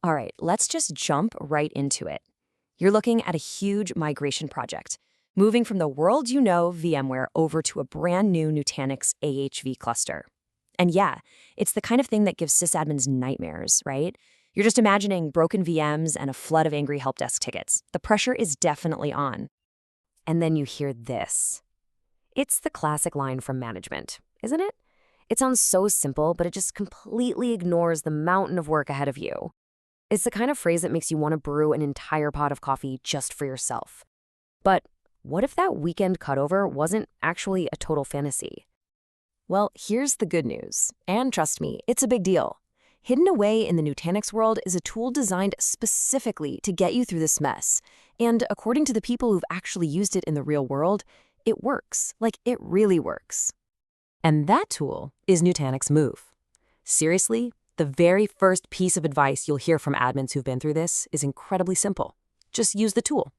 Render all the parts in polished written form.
All right, let's just jump right into it. You're looking at a huge migration project, moving from the world you know, VMware, over to a brand new Nutanix AHV cluster. And yeah, it's the kind of thing that gives sysadmins nightmares, right? You're just imagining broken VMs and a flood of angry help desk tickets. The pressure is definitely on. And then you hear this. It's the classic line from management, isn't it? It sounds so simple, but it just completely ignores the mountain of work ahead of you. It's the kind of phrase that makes you want to brew an entire pot of coffee just for yourself. But what if that weekend cutover wasn't actually a total fantasy? Well, here's the good news. And trust me, it's a big deal. Hidden away in the Nutanix world is a tool designed specifically to get you through this mess. And according to the people who've actually used it in the real world, it works. Like, it really works. And that tool is Nutanix Move. Seriously, the very first piece of advice you'll hear from admins who've been through this is incredibly simple. Just use the tool.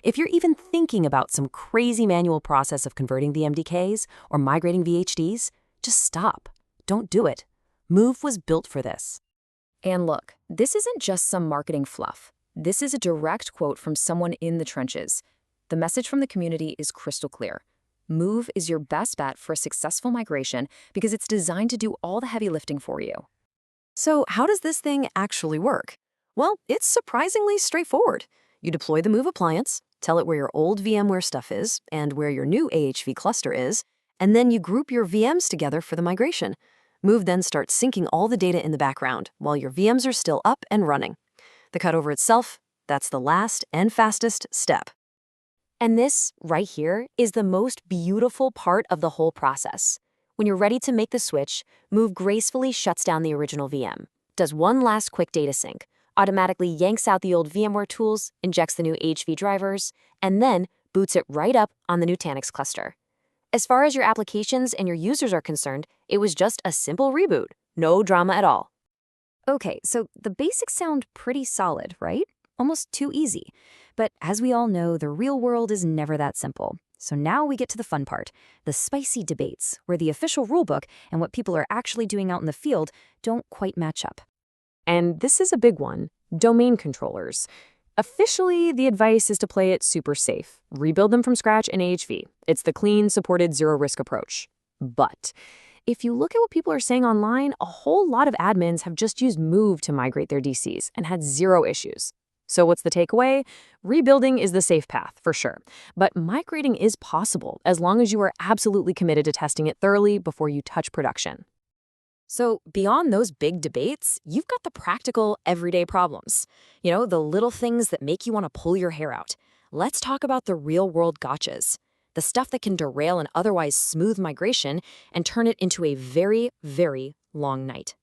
If you're even thinking about some crazy manual process of converting VMDKs or migrating VHDs, just stop. Don't do it. Move was built for this. And look, this isn't just some marketing fluff. This is a direct quote from someone in the trenches. The message from the community is crystal clear. Move is your best bet for a successful migration because it's designed to do all the heavy lifting for you. So how does this thing actually work? Well, it's surprisingly straightforward. You deploy the Move appliance, tell it where your old VMware stuff is and where your new AHV cluster is, and then you group your VMs together for the migration. Move then starts syncing all the data in the background while your VMs are still up and running. The cutover itself, that's the last and fastest step. And this, right here, is the most beautiful part of the whole process. When you're ready to make the switch, Move gracefully shuts down the original VM, does one last quick data sync, automatically yanks out the old VMware tools, injects the new AHV drivers, and then boots it right up on the Nutanix cluster. As far as your applications and your users are concerned, it was just a simple reboot, no drama at all. Okay, so the basics sound pretty solid, right? Almost too easy. But as we all know, the real world is never that simple. So now we get to the fun part, the spicy debates, where the official rulebook and what people are actually doing out in the field don't quite match up. And this is a big one, domain controllers. Officially, the advice is to play it super safe. Rebuild them from scratch in AHV. It's the clean, supported, zero-risk approach. But if you look at what people are saying online, a whole lot of admins have just used Move to migrate their DCs and had zero issues. So what's the takeaway? Rebuilding is the safe path, for sure. But migrating is possible as long as you are absolutely committed to testing it thoroughly before you touch production. So beyond those big debates, you've got the practical, everyday problems. You know, the little things that make you want to pull your hair out. Let's talk about the real-world gotchas. The stuff that can derail an otherwise smooth migration and turn it into a very, very long night.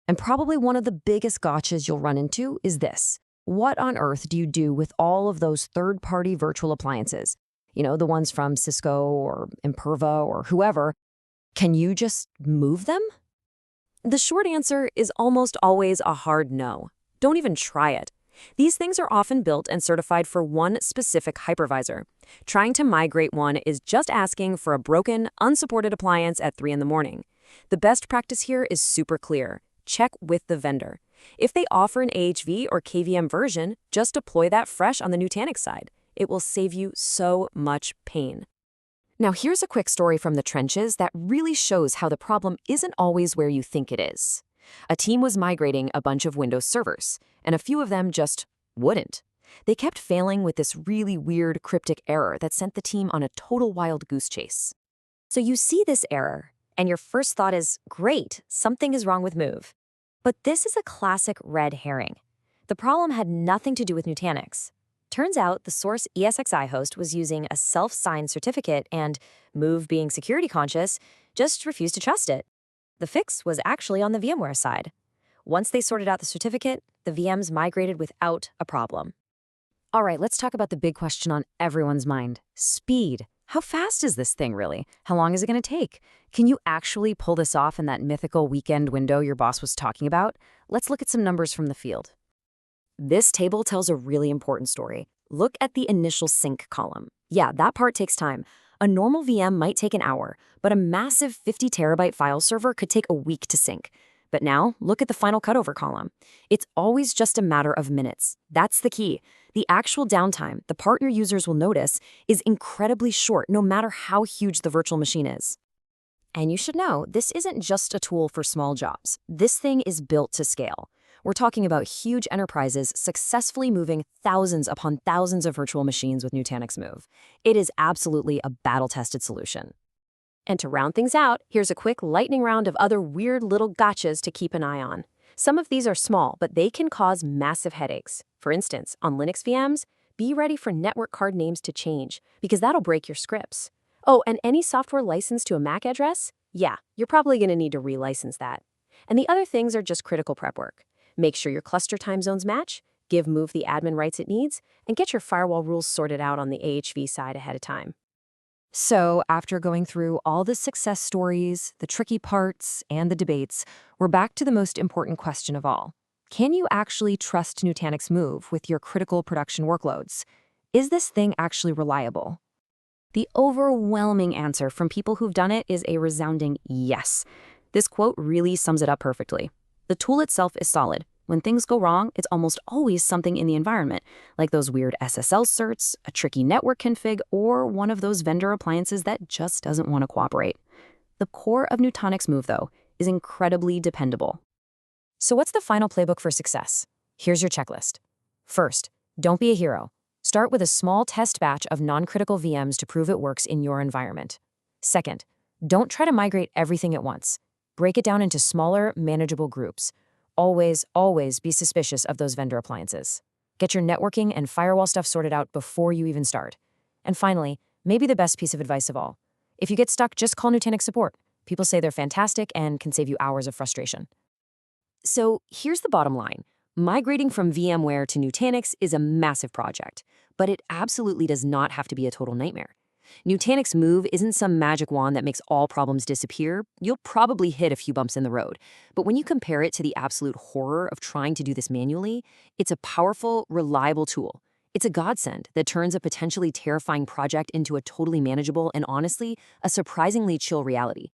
And probably one of the biggest gotchas you'll run into is this. What on earth do you do with all of those third-party virtual appliances? You know, the ones from Cisco or Imperva or whoever. Can you just move them? The short answer is almost always a hard no. Don't even try it. These things are often built and certified for one specific hypervisor. Trying to migrate one is just asking for a broken, unsupported appliance at 3 in the morning. The best practice here is super clear. Check with the vendor. If they offer an AHV or KVM version, just deploy that fresh on the Nutanix side. It will save you so much pain. Now here's a quick story from the trenches that really shows how the problem isn't always where you think it is. A team was migrating a bunch of Windows servers, and a few of them just wouldn't. They kept failing with this really weird cryptic error that sent the team on a total wild goose chase. So you see this error, and your first thought is, great, something is wrong with Move. But this is a classic red herring. The problem had nothing to do with Nutanix. Turns out the source ESXi host was using a self-signed certificate and, Move being security conscious, just refused to trust it. The fix was actually on the VMware side. Once they sorted out the certificate, the VMs migrated without a problem. All right, let's talk about the big question on everyone's mind. Speed. How fast is this thing really? How long is it going to take? Can you actually pull this off in that mythical weekend window your boss was talking about? Let's look at some numbers from the field. This table tells a really important story. Look at the initial sync column. Yeah, that part takes time. A normal VM might take an hour, but a massive 50 terabyte file server could take a week to sync. But now, look at the final cutover column. It's always just a matter of minutes. That's the key. The actual downtime, the part your users will notice, is incredibly short no matter how huge the virtual machine is. And you should know, this isn't just a tool for small jobs. This thing is built to scale. We're talking about huge enterprises successfully moving thousands upon thousands of virtual machines with Nutanix Move. It is absolutely a battle-tested solution. And to round things out, here's a quick lightning round of other weird little gotchas to keep an eye on. Some of these are small, but they can cause massive headaches. For instance, on Linux VMs, be ready for network card names to change, because that'll break your scripts. Oh, and any software licensed to a MAC address? Yeah, you're probably going to need to relicense that. And the other things are just critical prep work. Make sure your cluster time zones match, give Move the admin rights it needs, and get your firewall rules sorted out on the AHV side ahead of time. So, after going through all the success stories, the tricky parts, and the debates, we're back to the most important question of all. Can you actually trust Nutanix Move with your critical production workloads? Is this thing actually reliable? The overwhelming answer from people who've done it is a resounding yes. This quote really sums it up perfectly. The tool itself is solid. When things go wrong, it's almost always something in the environment, like those weird SSL certs, a tricky network config, or one of those vendor appliances that just doesn't want to cooperate. The core of Nutanix Move, though, is incredibly dependable. So what's the final playbook for success? Here's your checklist. First, don't be a hero. Start with a small test batch of non-critical VMs to prove it works in your environment. Second, don't try to migrate everything at once. Break it down into smaller, manageable groups. Always be suspicious of those vendor appliances. Get your networking and firewall stuff sorted out before you even start. And finally, maybe the best piece of advice of all. If you get stuck, just call Nutanix support. People say they're fantastic and can save you hours of frustration. So here's the bottom line. Migrating from VMware to Nutanix is a massive project, but it absolutely does not have to be a total nightmare. Nutanix Move isn't some magic wand that makes all problems disappear. You'll probably hit a few bumps in the road. But when you compare it to the absolute horror of trying to do this manually, it's a powerful, reliable tool. It's a godsend that turns a potentially terrifying project into a totally manageable and honestly, a surprisingly chill reality.